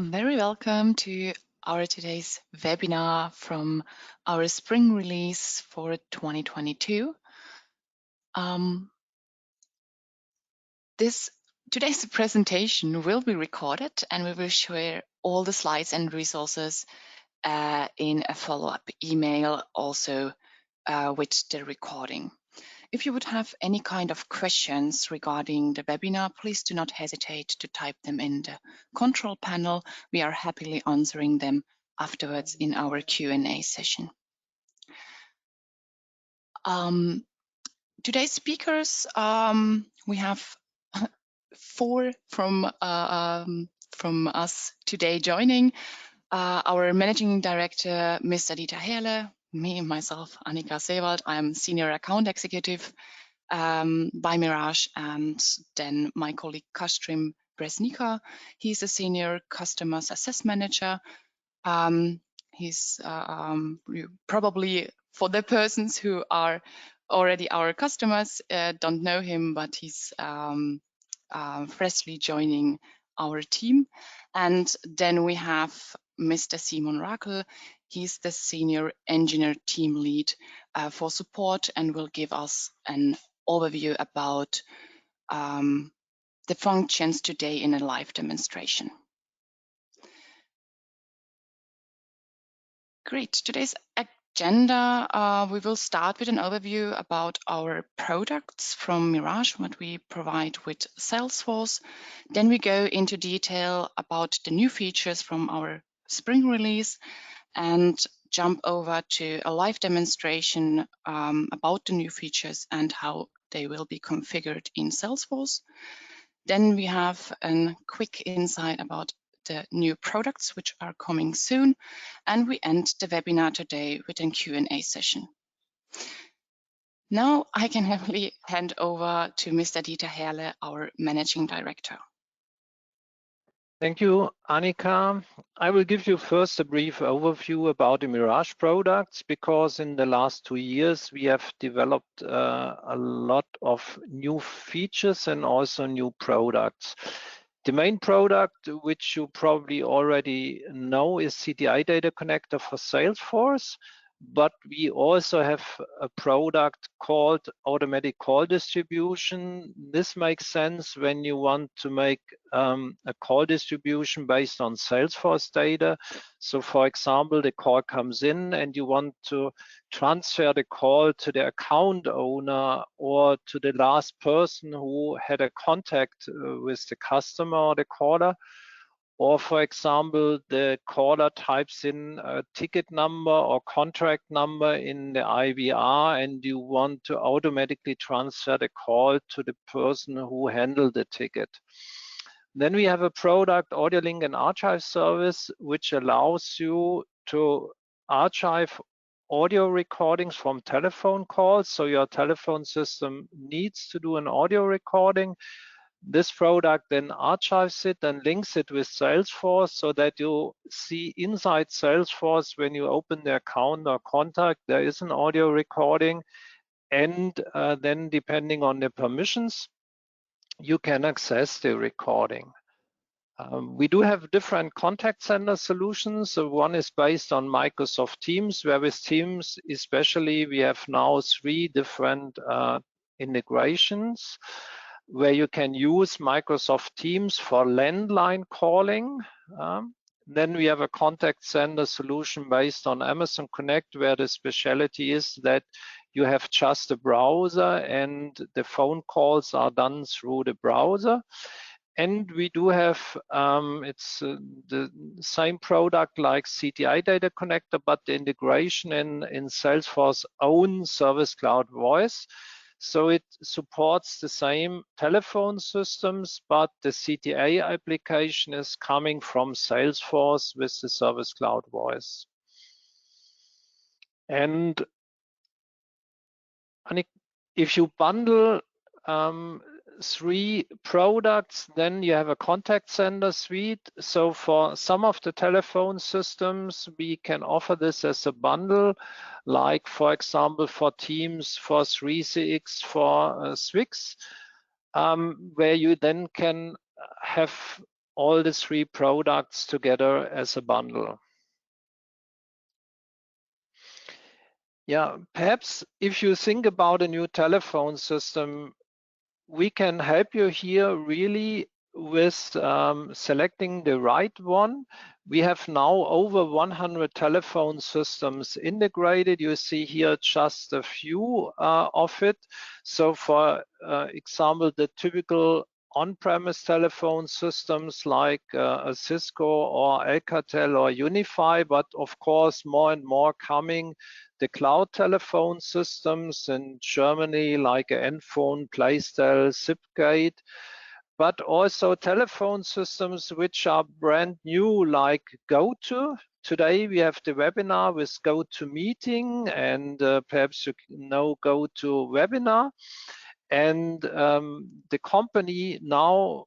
Very welcome to our today's webinar from our spring release for 2022. Today's presentation will be recorded and we will share all the slides and resources in a follow-up email also with the recording. If you would have any kind of questions regarding the webinar, please do not hesitate to type them in the control panel. We are happily answering them afterwards in our Q&A session. Today's speakers, we have 4 from us today joining. Our Managing Director, Mr. Dieter Herle, me, myself, Annika Seewald. I'm Senior Account Executive by Mirage, and then my colleague Kastrim Bresnika. He's a Senior Customer Success Manager. He's probably, for the persons who are already our customers, don't know him, but he's freshly joining our team. And then we have Mr. Simon Rakel. He's the Senior Engineer Team Lead for support and will give us an overview about the functions today in a live demonstration. Great. Today's agenda, we will start with an overview about our products from Mirage, what we provide with Salesforce. Then we go into detail about the new features from our spring release and jump over to a live demonstration about the new features and how they will be configured in Salesforce. Then we have a quick insight about the new products which are coming soon, and we end the webinar today with a Q&A session. Now I can happily hand over to Mr. Dieter Herle, our Managing Director. Thank you, Annika. I will give you first a brief overview about the Mirage products, because in the last 2 years we have developed a lot of new features and also new products. The main product, which you probably already know, is CTI Data Connector for Salesforce, but we also have a product called Automatic Call Distribution. This makes sense when you want to make a call distribution based on Salesforce data. So for example, the call comes in and you want to transfer the call to the account owner or to the last person who had a contact with the customer or the caller. Or for example, the caller types in a ticket number or contract number in the IVR and you want to automatically transfer the call to the person who handled the ticket. Then we have a product, Audio Link and Archive Service, which allows you to archive audio recordings from telephone calls. So your telephone system needs to do an audio recording. This product then archives it and links it with Salesforce so that you see inside Salesforce when you open the account or contact, there is an audio recording. And then depending on the permissions, you can access the recording. We do have different contact center solutions. So one is based on Microsoft Teams, where with Teams especially, we have now 3 different integrations, where you can use Microsoft Teams for landline calling. Then we have a contact center solution based on Amazon Connect, where the specialty is that you have just a browser and the phone calls are done through the browser. And we do have, it's the same product like CTI Data Connector, but the integration in Salesforce own Service Cloud Voice. So it supports the same telephone systems, but the CTA application is coming from Salesforce with the Service Cloud Voice. And if you bundle 3 products, then you have a contact center suite. So for some of the telephone systems, we can offer this as a bundle, like for example, for Teams, for 3CX, for Swix, where you then can have all the 3 products together as a bundle. Yeah, perhaps if you think about a new telephone system, we can help you here really with selecting the right one. We have now over 100 telephone systems integrated. You see here just a few of it. So for example, the typical on-premise telephone systems like a Cisco or Alcatel or Unify, but of course more and more coming the cloud telephone systems in Germany like Nphone, Playstel, Zipgate, but also telephone systems which are brand new like GoTo. Today we have the webinar with GoToMeeting and perhaps you know GoToWebinar. And the company now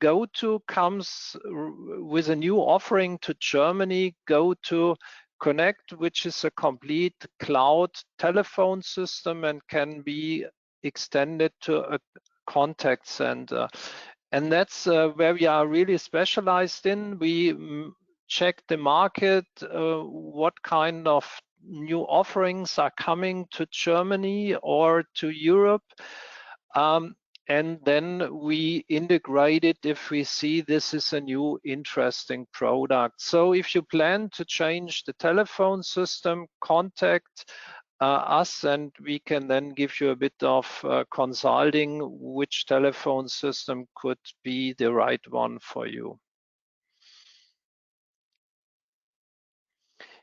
GoTo comes with a new offering to Germany, GoTo Connect, which is a complete cloud telephone system and can be extended to a contact center. And that's where we are really specialized in. We check the market, what kind of new offerings are coming to Germany or to Europe. And then we integrate it if we see this is a new interesting product. So if you plan to change the telephone system, contact us and we can then give you a bit of consulting which telephone system could be the right one for you.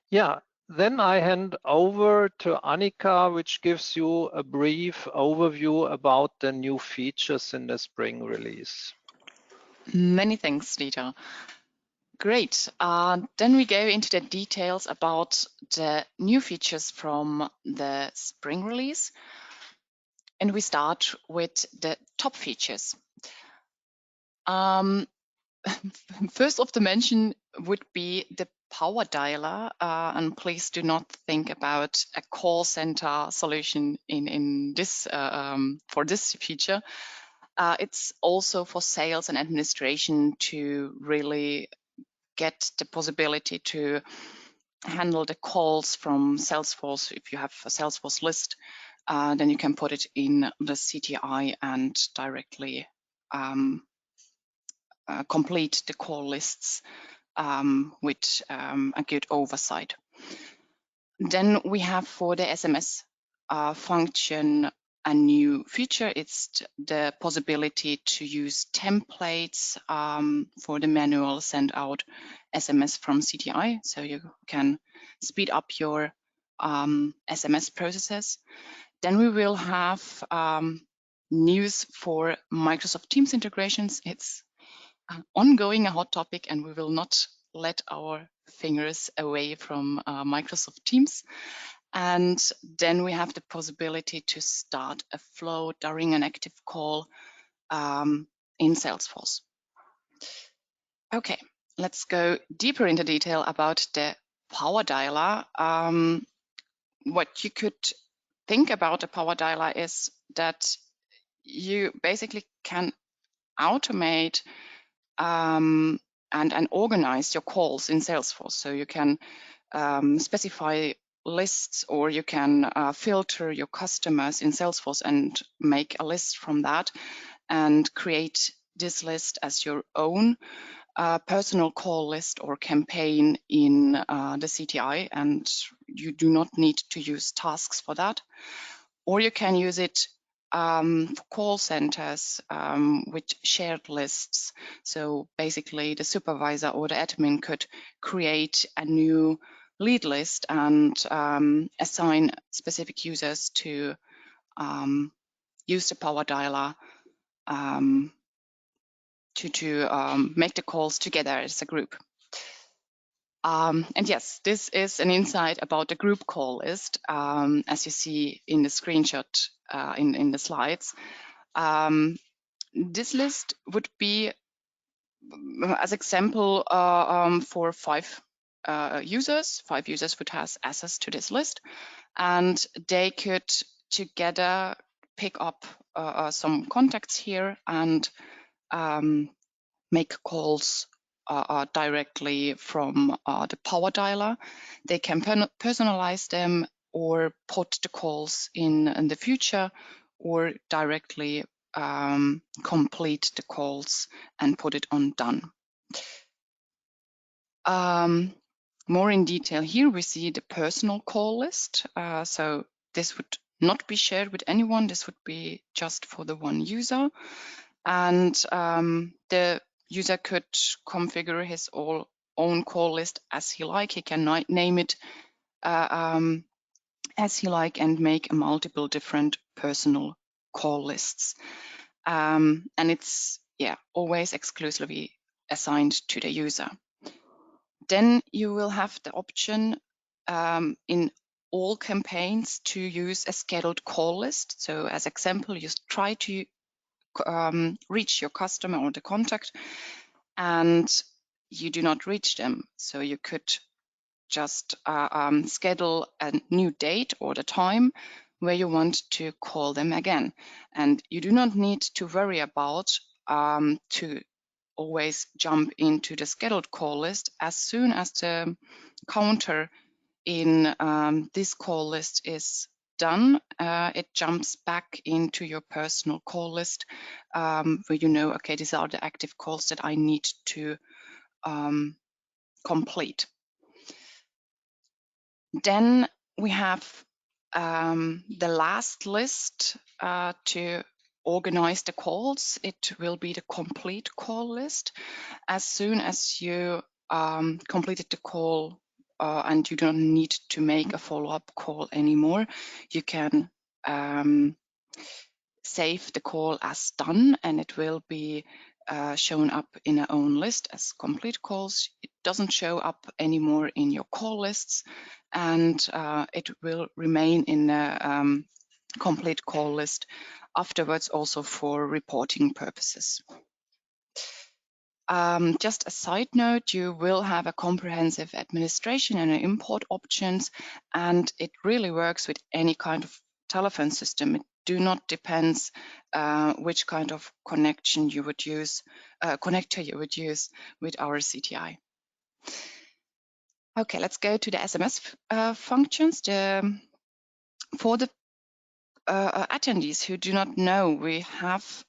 Yeah, then I hand over to Annika, which gives you a brief overview about the new features in the spring release. Many thanks, Dieter. Great. Then we go into the details about the new features from the spring release. And we start with the top features. First of the mention would be the power dialer, and please do not think about a call center solution in this for this feature. It's also for sales and administration to really get the possibility to handle the calls from Salesforce. If you have a Salesforce list, then you can put it in the CTI and directly complete the call lists with a good oversight. Then we have for the SMS function a new feature. It's the possibility to use templates for the manual send out SMS from CTI, so you can speed up your SMS processes. Then we will have news for Microsoft Teams integrations. It's ongoing, a hot topic, and we will not let our fingers away from Microsoft Teams. And then we have the possibility to start a flow during an active call in Salesforce. Okay, let's go deeper into detail about the power dialer. What you could think about a power dialer is that you basically can automate and organize your calls in Salesforce. So you can specify lists, or you can filter your customers in Salesforce and make a list from that and create this list as your own personal call list or campaign in the CTI, and you do not need to use tasks for that. Or you can use it for call centers with shared lists. So basically the supervisor or the admin could create a new lead list and assign specific users to use the power dialer to make the calls together as a group. And yes, this is an insight about the group call list, as you see in the screenshot in the slides. This list would be, as example, for five users. 5 users would have access to this list, and they could together pick up some contacts here and make calls directly from the power dialer. They can personalize them or put the calls in the future, or directly complete the calls and put it on done. More in detail here, we see the personal call list. So this would not be shared with anyone. This would be just for the one user. And the user could configure his own call list as he like. He can name it as he like and make multiple different personal call lists. And it's always exclusively assigned to the user. Then you will have the option in all campaigns to use a scheduled call list. So as example, you try to reach your customer or the contact and you do not reach them. So you could just schedule a new date or the time where you want to call them again. And you do not need to worry about to always jump into the scheduled call list. As soon as the counter in this call list is done, it jumps back into your personal call list where you know, okay, these are the active calls that I need to complete. Then we have the last list to organize the calls. It will be the complete call list. As soon as you completed the call and you don't need to make a follow-up call anymore, you can save the call as done, and it will be shown up in our own list as complete calls. It doesn't show up anymore in your call lists, and it will remain in a complete call list afterwards, also for reporting purposes. Just a side note, you will have a comprehensive administration and import options, and it really works with any kind of telephone system. It do not depends which kind of connection you would use, connector you would use with our CTI. Okay, let's go to the SMS functions. For the attendees who do not know, we have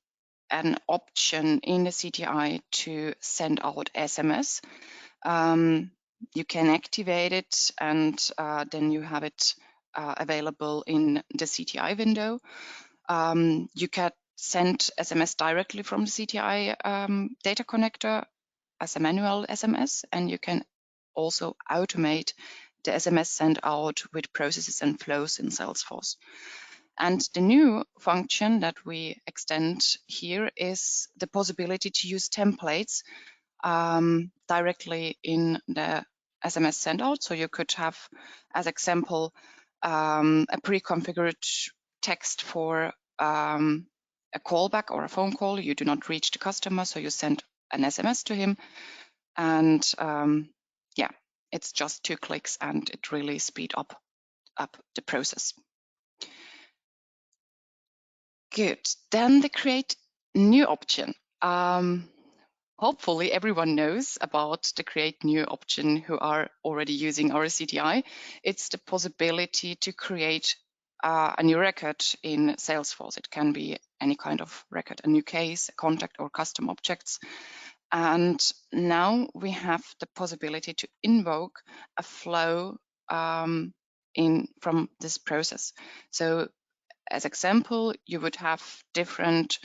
an option in the CTI to send out SMS. You can activate it, and then you have it available in the CTI window. You can send SMS directly from the CTI data connector as a manual SMS, and you can also automate the SMS sent out with processes and flows in Salesforce. And the new function that we extend here is the possibility to use templates directly in the SMS send out. So you could have, as example, a pre-configured text for a callback or a phone call. You do not reach the customer, so you send an SMS to him. And yeah, it's just 2 clicks and it really speed up the process. Good. Then the create new option. Hopefully everyone knows about the create new option who are already using our CTI. It's the possibility to create a new record in Salesforce. It can be any kind of record, a new case, a contact or custom objects. And now we have the possibility to invoke a flow from this process. So as example, you would have different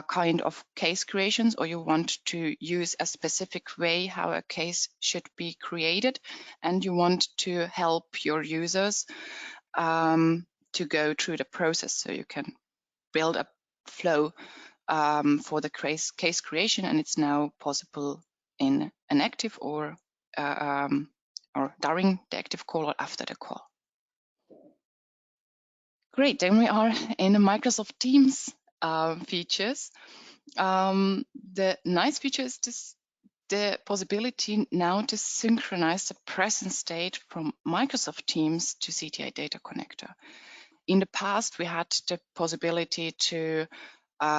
kind of case creations, or you want to use a specific way how a case should be created, and you want to help your users to go through the process. So you can build a flow for the case creation, and it's now possible in an active or during the active call or after the call. Great, then we are in the Microsoft Teams features. The nice feature is the possibility now to synchronize the present state from Microsoft Teams to CTI Data Connector. In the past, we had the possibility to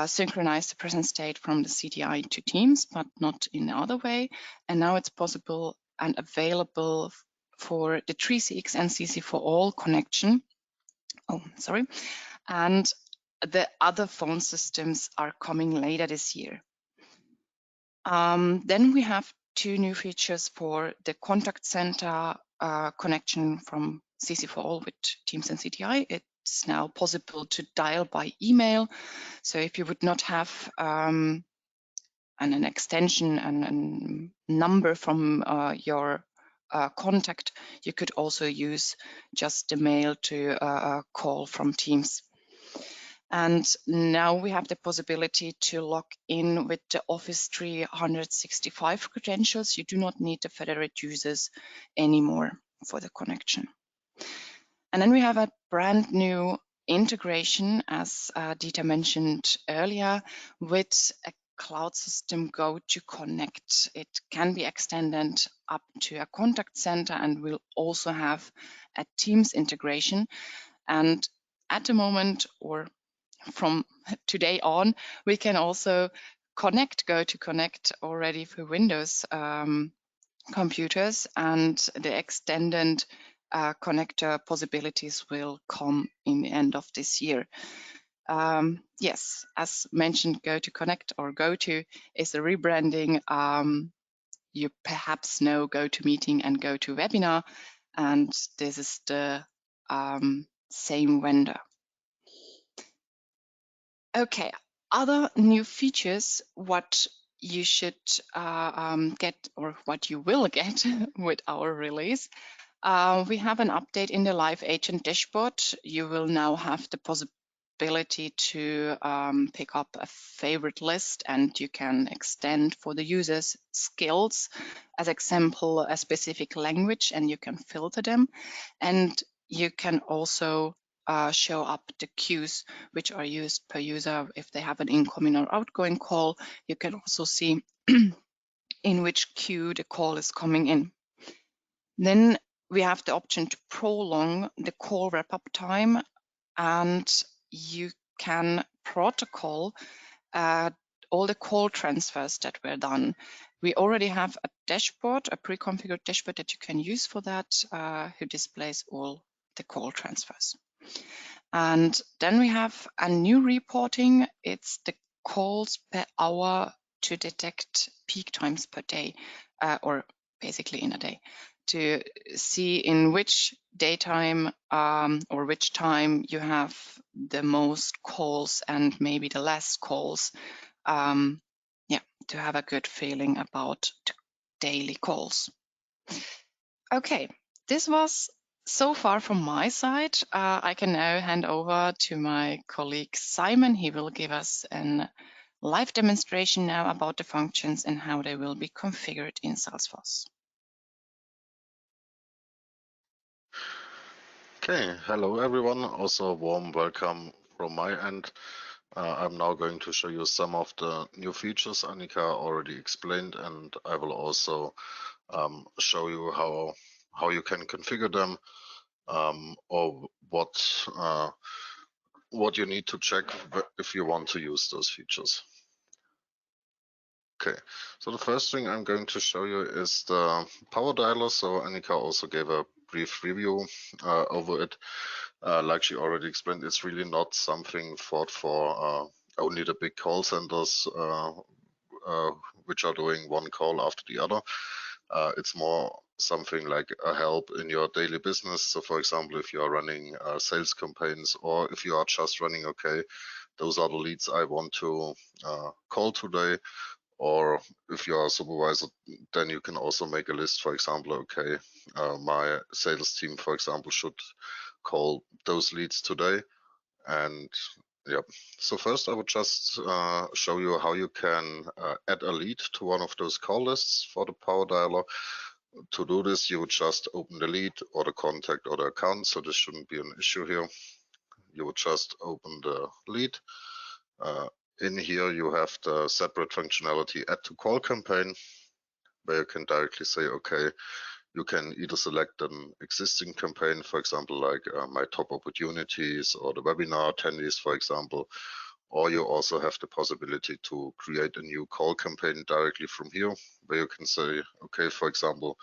synchronize the present state from the CTI to Teams, but not in the other way. And now it's possible and available for the 3CX and CC for all connection. Oh, sorry. And the other phone systems are coming later this year. Then we have two new features for the contact center connection from CC for all with Teams and CTI. It's now possible to dial by email. So if you would not have an extension and a number from your contact, you could also use just the mail to call from Teams. And now we have the possibility to log in with the Office 365 credentials. You do not need the federated users anymore for the connection. And then we have a brand new integration, as Dieter mentioned earlier, with a cloud system Go to Connect. It can be extended up to a contact center and will also have a Teams integration. And at the moment, or from today on, we can also Go to Connect already for Windows computers, and the extended connector possibilities will come in the end of this year. Yes, as mentioned, Go to Connect or Go to is a rebranding. You perhaps know Go to Meeting and Go to Webinar, and this is the same vendor. Okay, other new features, what you should get or what you will get with our release. We have an update in the Live Agent dashboard. You will now have the possibility to pick up a favorite list, and you can extend for the user's skills, as example, a specific language, and you can filter them. And you can also show up the queues which are used per user. If they have an incoming or outgoing call, you can also see in which queue the call is coming in. Then we have the option to prolong the call wrap-up time, and you can protocol all the call transfers that were done. We already have a dashboard, a pre-configured dashboard that you can use for that, who displays all the call transfers. And then we have a new reporting. It's the calls per hour to detect peak times per day, or basically in a day, to see in which daytime or which time you have the most calls and maybe the less calls. Yeah, to have a good feeling about daily calls. Okay, this was so far from my side. I can now hand over to my colleague Simon. He will give us a live demonstration now about the functions and how they will be configured in Salesforce. Okay, hello everyone. Also a warm welcome from my end. I'm now going to show you some of the new features Annika already explained, and I will also show you how you can configure them, or what you need to check if you want to use those features. Okay, so the first thing I'm going to show you is the power dialer. So Annika also gave a brief review over it. Like she already explained, it's really not something thought for only the big call centers which are doing one call after the other. It's more something like a help in your daily business. So for example, if you are running sales campaigns, or if you are just running, okay, those are the leads I want to call today. Or if you are a supervisor, then you can also make a list, for example, okay, my sales team, for example, should call those leads today. And yeah, so first I would just show you how you can add a lead to one of those call lists for the power dialer. To do this, you would just open the lead or the contact or the account, so this shouldn't be an issue here. You would just open the lead. In here, you have the separate functionality add to call campaign, where you can directly say, okay, you can either select an existing campaign, for example, like my top opportunities or the webinar attendees, for example, Or you also have the possibility to create a new call campaign directly from here, where you can say, okay, for example,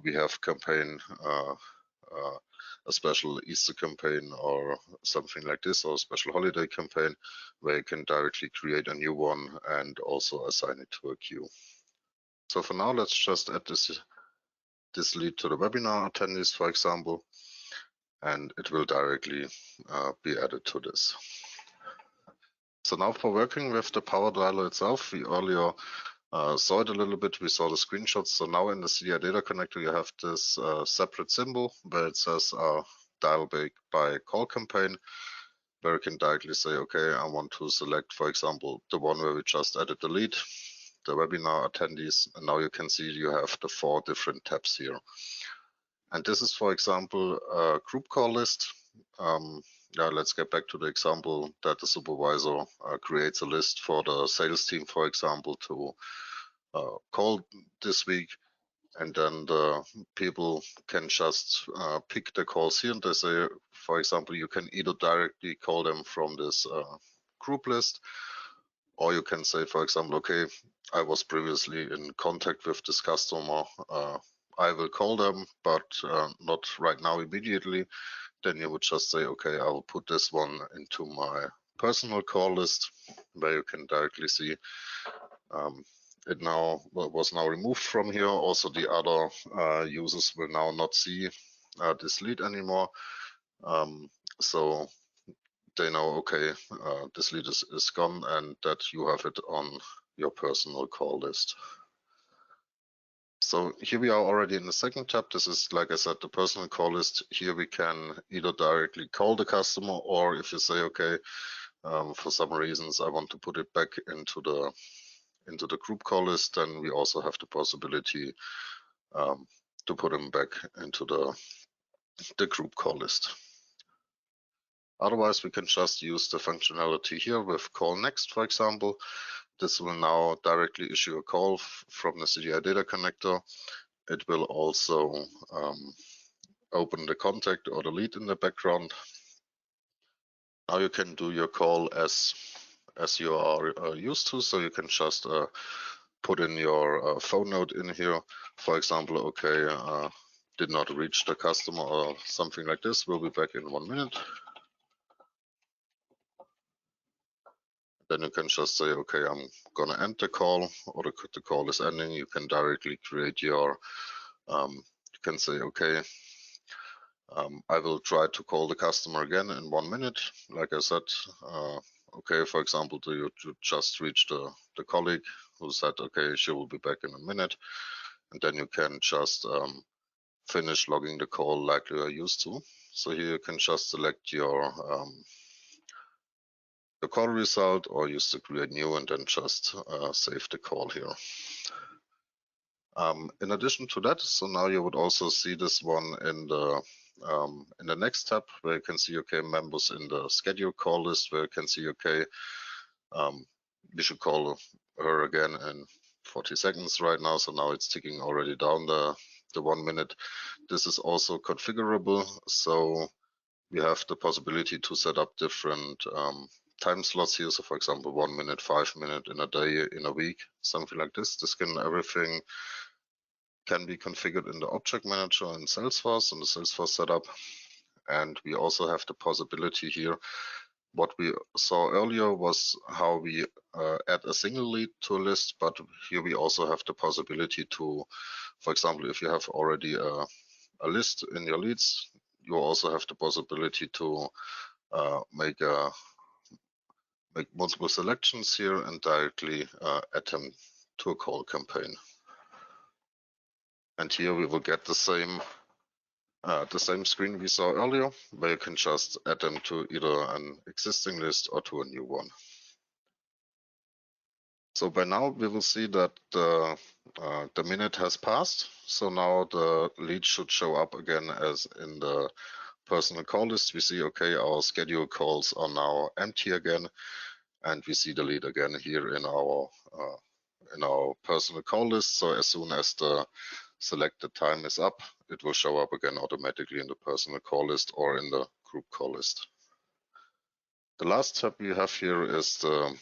we have campaign, a special Easter campaign or something like this, or a special holiday campaign, where you can directly create a new one and also assign it to a queue. So for now, let's just add this lead to the webinar attendees, for example, and it will directly be added to this. So now for working with the Power Dialer itself, we earlier saw it a little bit, we saw the screenshots. So now in the CTI data connector, you have this separate symbol where it says dial by call campaign, where you can directly say, okay, I want to select, for example, the one where we just added the lead, the webinar attendees, and now you can see you have the 4 different tabs here. And this is, for example, a group call list. Yeah, let's get back to the example that the supervisor creates a list for the sales team, for example, to call this week. And then the people can just pick the calls here. And they say, for example, you can either directly call them from this group list, or you can say, for example, okay, I was previously in contact with this customer. I will call them, but not right now immediately. Then you would just say, okay, I will put this one into my personal call list, where you can directly see it now was now removed from here. Also, the other users will now not see this lead anymore. So they know, okay, this lead is gone and that you have it on your personal call list. So here we are already in the second tab. This is, like I said, the personal call list. Here we can either directly call the customer, or if you say, okay, for some reasons I want to put it back into the group call list, then we also have the possibility to put them back into the group call list. Otherwise, we can just use the functionality here with call next, for example. This will now directly issue a call from the CTI data connector. It will also open the contact or the lead in the background. Now you can do your call as you are used to. So you can just put in your phone note in here. For example, okay, did not reach the customer or something like this. We'll be back in 1 minute. Then you can just say, okay, I'm gonna end the call, or the call is ending. You can directly create your, you can say, okay, I will try to call the customer again in 1 minute. Like I said, okay, for example, you just reached the colleague who said, okay, she will be back in a minute. And then you can just finish logging the call like you are used to. So here you can just select your the call result, or use the create new and then just save the call here. In addition to that, so now you would also see this one in the next tab, where you can see, okay, members in the schedule call list, where you can see, okay, we should call her again in 40 seconds right now. So now it's ticking already down the 1 minute. This is also configurable. So we have the possibility to set up different time slots here. So for example, 1 minute, 5 minutes in a day, in a week, something like this. Everything can be configured in the object manager in Salesforce, in the Salesforce setup. And we also have the possibility here. What we saw earlier was how we add a single lead to a list, but here we also have the possibility to, for example, if you have already a list in your leads, you also have the possibility to make multiple selections here and directly add them to a call campaign. And here we will get the same screen we saw earlier, where you can just add them to either an existing list or to a new one. So by now we will see that the minute has passed. So now the lead should show up again as in the personal call list. We see, okay, our scheduled calls are now empty again, and we see the lead again here in our personal call list. So as soon as the selected time is up, it will show up again automatically in the personal call list or in the group call list. The last step we have here is the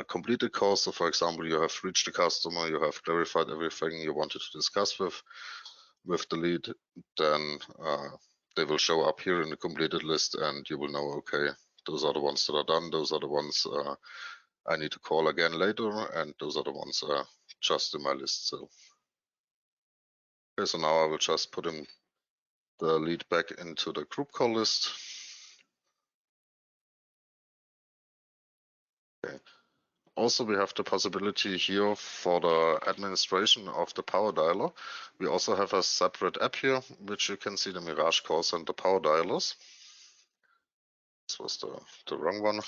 completed call. So for example, you have reached the customer, you have clarified everything you wanted to discuss with the lead, then they will show up here in the completed list, and you will know, okay, those are the ones that are done, those are the ones I need to call again later, and those are the ones just in my list. So okay, so now I will just put the lead back into the group call list. Okay. Also, we have the possibility here for the administration of the Power Dialer. We also have a separate app here, which you can see the Mirage calls and the Power Dialers. This was the wrong one.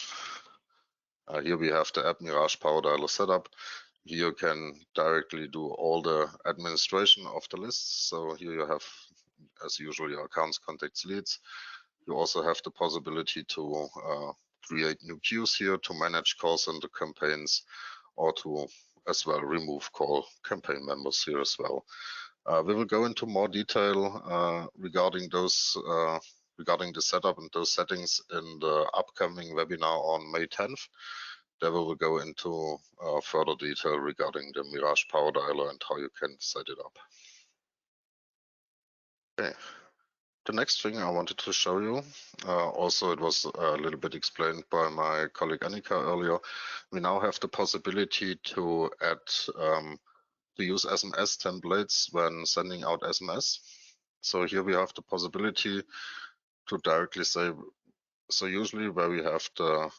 Here we have the app Mirage Power Dialer setup. Here you can directly do all the administration of the lists. So here you have, as usual, your accounts, contacts, leads. You also have the possibility to create new queues here to manage call center campaigns, or to as well remove call campaign members here as well. We will go into more detail regarding those regarding the setup and those settings in the upcoming webinar on May 10th. There we will go into further detail regarding the Mirage Power Dialer and how you can set it up. Okay. The next thing I wanted to show you, also it was a little bit explained by my colleague Annika earlier. We now have the possibility to add, to use SMS templates when sending out SMS. So here we have the possibility to directly say, so usually where we have the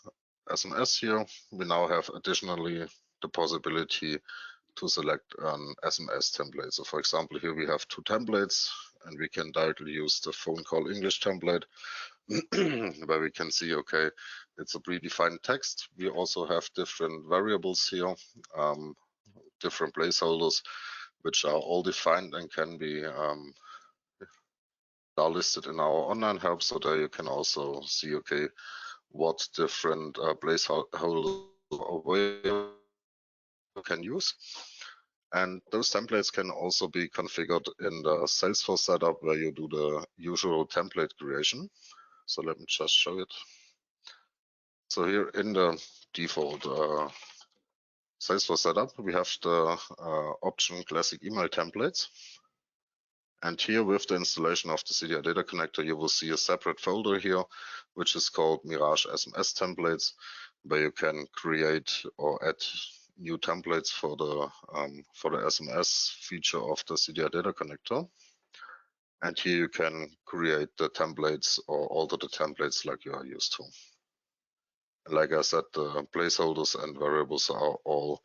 SMS here, we now have additionally the possibility to select an SMS template. So for example, here we have two templates, and we can directly use the phone call English template where we can see, okay, it's a predefined text. We also have different variables here, different placeholders, which are all defined and can be are listed in our online help. So there you can also see, okay, what different placeholders you can use. And those templates can also be configured in the Salesforce setup where you do the usual template creation. So let me just show it. So here in the default Salesforce setup, we have the option Classic Email Templates. And here with the installation of the CTI Data Connector, you will see a separate folder here, which is called Mirage SMS Templates, where you can create or add new templates for the SMS feature of the CTI Data Connector. And here you can create the templates or alter the templates like you are used to. And like I said, the placeholders and variables are all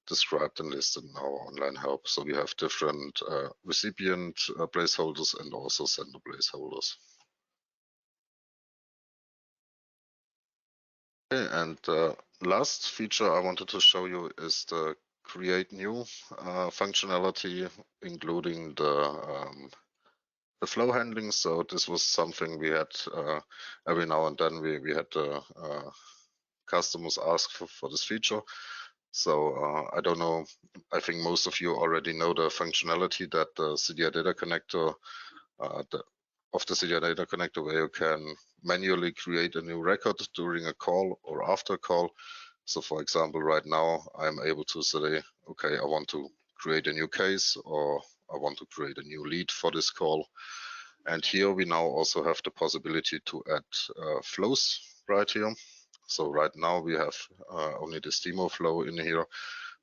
described and listed in our online help. So we have different recipient placeholders and also sender placeholders. Okay, and the last feature I wanted to show you is the create new functionality, including the flow handling. So this was something we had every now and then we had customers ask for this feature. So I don't know, I think most of you already know the functionality that the CTI Data Connector, of the CTI Data Connector, where you can manually create a new record during a call or after a call. So for example, right now I'm able to say, okay, I want to create a new case, or I want to create a new lead for this call. And here we now also have the possibility to add flows right here. So right now we have only this demo flow in here,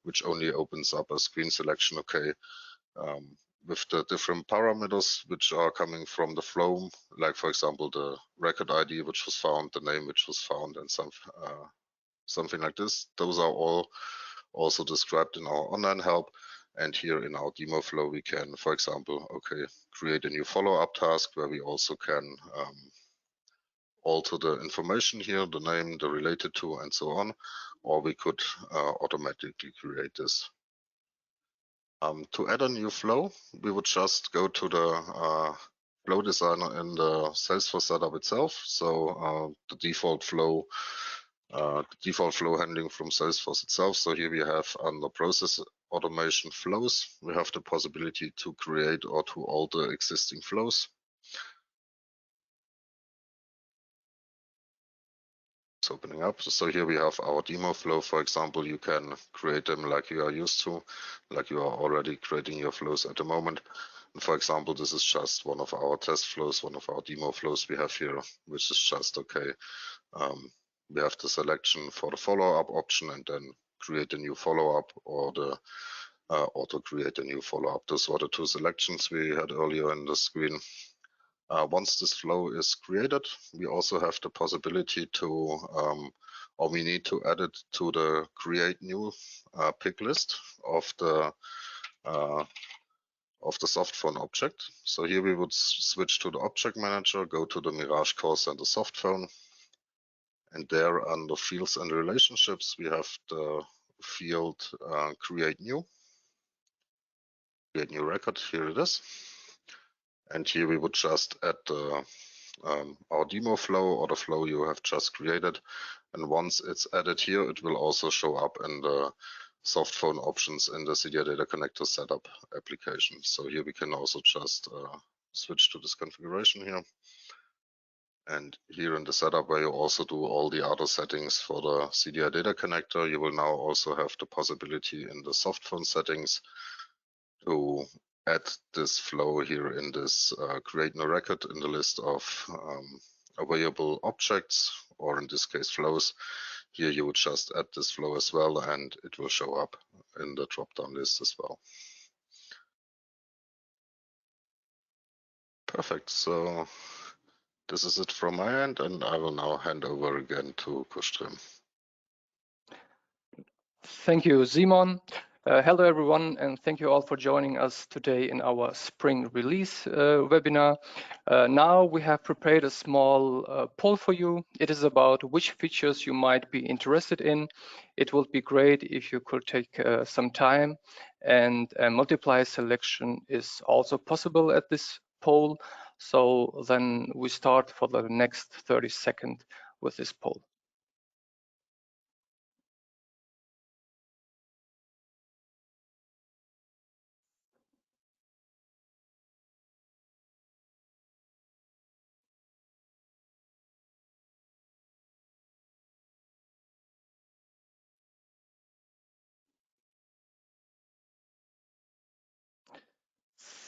which only opens up a screen selection, okay, with the different parameters which are coming from the flow, like for example, the record ID which was found, the name which was found, and something like this. Those are all also described in our online help. And here in our demo flow, we can, for example, okay, create a new follow-up task where we also can alter the information here, the name, the related to, and so on, or we could automatically create this. To add a new flow, we would just go to the flow designer in the Salesforce setup itself. So the default flow handling from Salesforce itself. So here we have under process automation flows, we have the possibility to create or to alter existing flows. it's opening up. So here we have our demo flow. For example, you can create them like you are used to, like you are already creating your flows at the moment. And for example, this is just one of our test flows, one of our demo flows we have here, which is just okay. We have the selection for the follow-up option and then create a new follow-up or the auto create a new follow-up. Those were the two selections we had earlier in the screen. Once this flow is created, we also have the possibility to, or we need to add it to the create new pick list of the soft phone object. So here we would switch to the object manager, go to the Mirage call center soft phone, and there under fields and relationships, we have the field create new record. Here it is. And here we would just add the our demo flow or the flow you have just created. And once it's added here, it will also show up in the soft phone options in the CTI Data Connector setup application. So here we can also just switch to this configuration here. And here in the setup where you also do all the other settings for the CTI Data Connector, you will now also have the possibility in the soft phone settings to add this flow here in this create new record in the list of available objects, or in this case flows. Here you would just add this flow as well, and it will show up in the drop-down list as well. Perfect. So this is it from my end, and I will now hand over again to Kustrim. Thank you, Simon. Hello, everyone, and thank you all for joining us today in our spring release webinar. Now we have prepared a small poll for you. It is about which features you might be interested in. It would be great if you could take some time, and a multiply selection is also possible at this poll. So then we start for the next 30 seconds with this poll.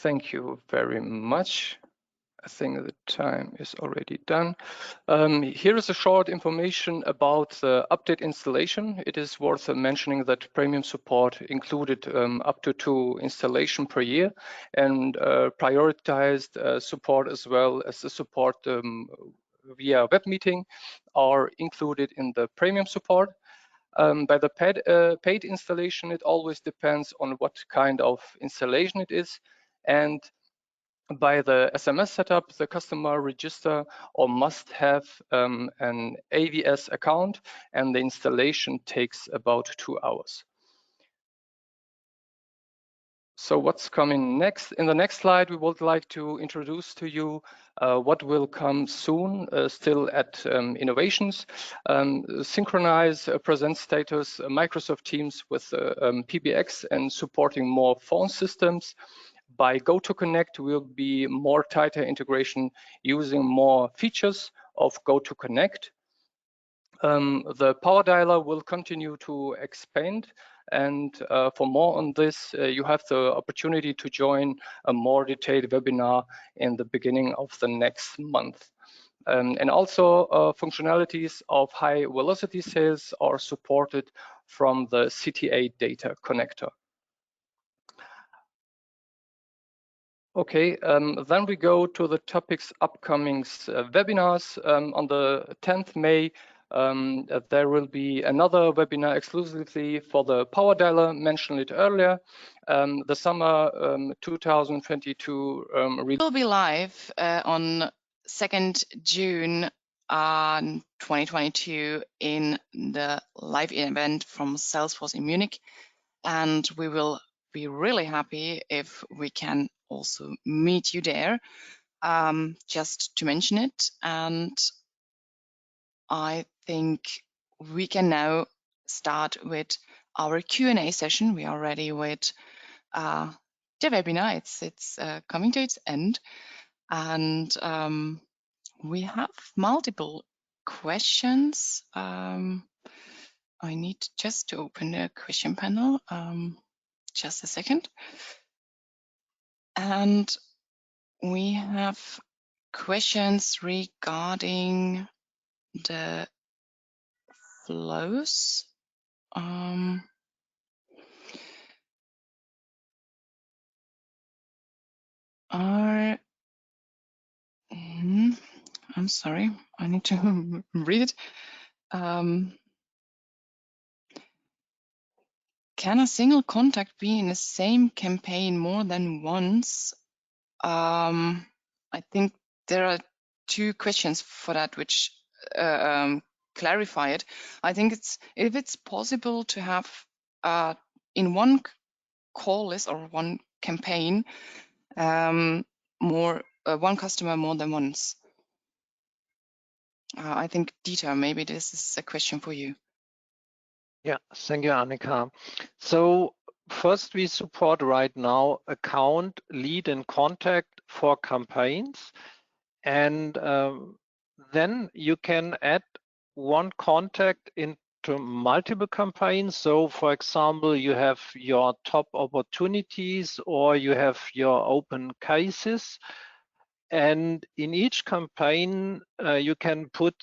Thank you very much. I think the time is already done. Here is a short information about the update installation. It is worth mentioning that premium support included up to 2 installations per year, and prioritized support as well as the support via web meeting are included in the premium support. By the paid installation, it always depends on what kind of installation it is, and by the SMS setup, the customer register or must have an AVS account, and the installation takes about 2 hours. So what's coming next? In the next slide, we would like to introduce to you what will come soon, still at Innovations. Synchronize present status Microsoft Teams with PBX and supporting more phone systems. By GoToConnect, will be more tighter integration using more features of GoToConnect. The power dialer will continue to expand, and for more on this, you have the opportunity to join a more detailed webinar in the beginning of the next month. And also functionalities of high velocity sales are supported from the CTI data connector. Okay, then we go to the topics upcoming webinars. On the 10th May, there will be another webinar exclusively for the power dialer, mentioned it earlier. The summer 2022 will be live on 2nd June 2022 in the live event from Salesforce in Munich, and we will be really happy if we can also meet you there, just to mention it. And I think we can now start with our Q&A session. We are ready with the webinar. It's coming to its end, and we have multiple questions. I need just to open the question panel. Just a second. And we have questions regarding the flows. I'm sorry, I need to read it. Can a single contact be in the same campaign more than once? I think there are two questions for that which clarify it. I think if it's possible to have in one call list or one campaign one customer more than once. I think Dieter, maybe this is a question for you. Yeah, thank you, Annika. So first, we support right now account, lead, and contact for campaigns. And then you can add one contact into multiple campaigns. So for example, you have your top opportunities or you have your open cases. And in each campaign, you can put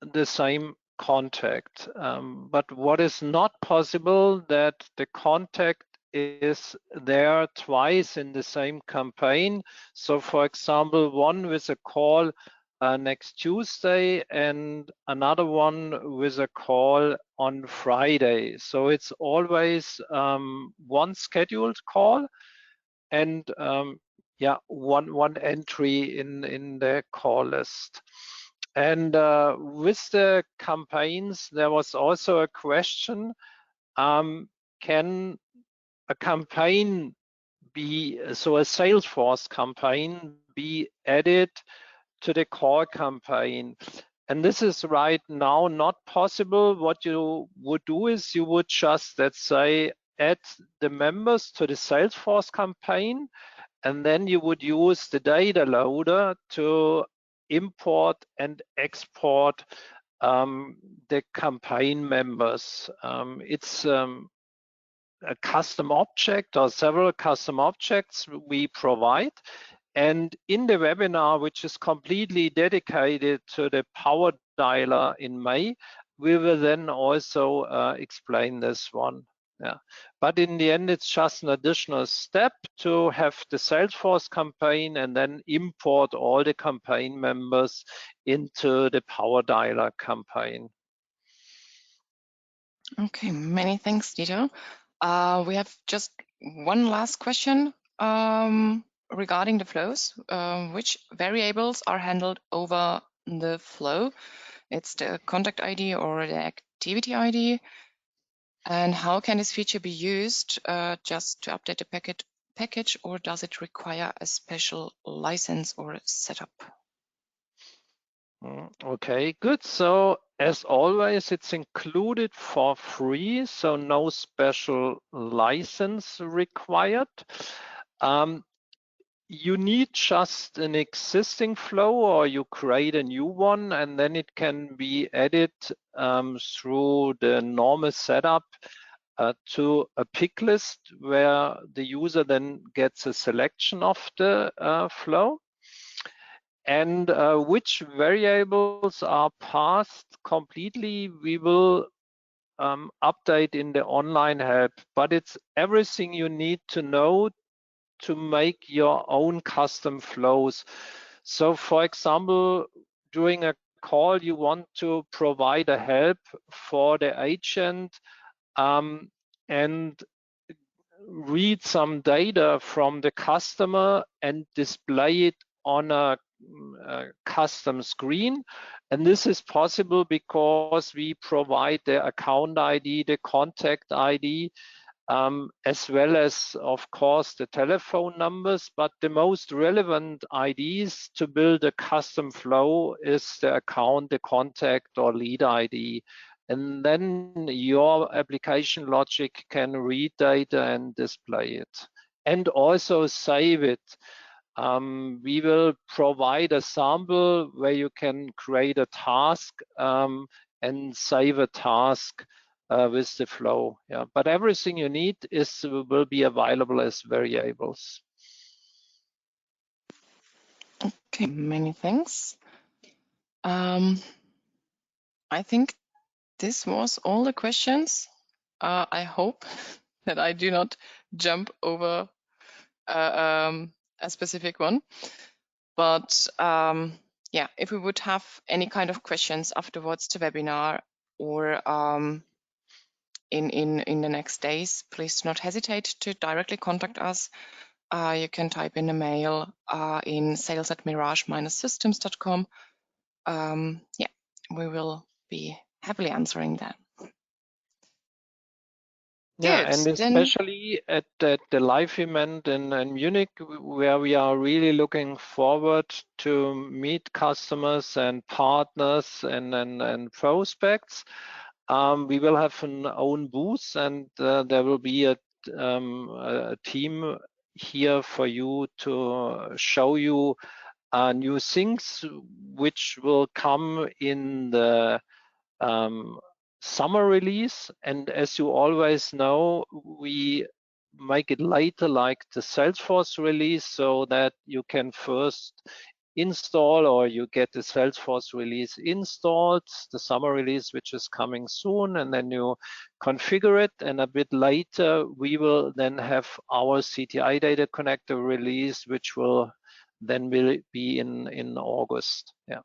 the same contact. But what is not possible that the contact is there twice in the same campaign. So for example, one with a call next Tuesday and another one with a call on Friday. So it's always one scheduled call and yeah, one entry in the call list. And with the campaigns, there was also a question, can a campaign be, so a Salesforce campaign be added to the core campaign? And this is right now not possible. What you would do is you would just, let's say, add the members to the Salesforce campaign, and then you would use the data loader to import and export the campaign members. It's a custom object or several custom objects we provide. And in the webinar, which is completely dedicated to the Power Dialer in May, we will then also explain this one. Yeah, but in the end, it's just an additional step to have the Salesforce campaign and then import all the campaign members into the Power Dialer campaign. Okay, many thanks, Dieter. We have just one last question regarding the flows. Which variables are handled over the flow? It's the contact ID or the activity ID. And how can this feature be used just to update the package, or does it require a special license or setup? Okay, good. So as always, it's included for free, so no special license required. You need just an existing flow or you create a new one, and then it can be added through the normal setup to a pick list where the user then gets a selection of the flow. And which variables are passed completely, we will update in the online help, but it's everything you need to know to make your own custom flows. So for example, during a call, you want to provide a help for the agent and read some data from the customer and display it on a custom screen. And this is possible because we provide the account ID, the contact ID, as well as, of course, the telephone numbers. But the most relevant IDs to build a custom flow is the account, the contact, or lead ID. And then your application logic can read data and display it, and also save it. we will provide a sample where you can create a task and save a task with the flow. Yeah, but everything you need will be available as variables. Okay, many thanks. I think this was all the questions. I hope that I do not jump over a specific one. But yeah, if we would have any kind of questions afterwards the webinar or in the next days, please do not hesitate to directly contact us. You can type in a mail in sales@mirage-systems.com. Yeah, we will be happily answering that. Yeah, Good, and especially at the live event in Munich, where we are really looking forward to meet customers and partners and prospects. We will have an own booth, and there will be a team here for you to show you new things which will come in the summer release. And as you always know, we make it later like the Salesforce release, so that you can first install, or you get the Salesforce release installed, the summer release, which is coming soon, and then you configure it. And a bit later, we will then have our CTI data connector release, which will then be in August. Yeah.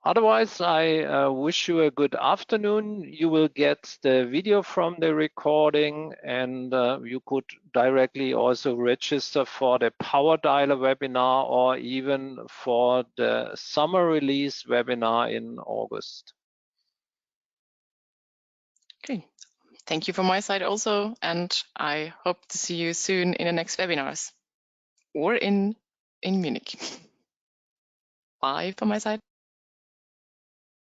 Otherwise, I wish you a good afternoon. You will get the video from the recording, and you could directly also register for the Power Dialer webinar, or even for the summer release webinar in August. Okay, thank you from my side also, and I hope to see you soon in the next webinars or in Munich. Bye from my side.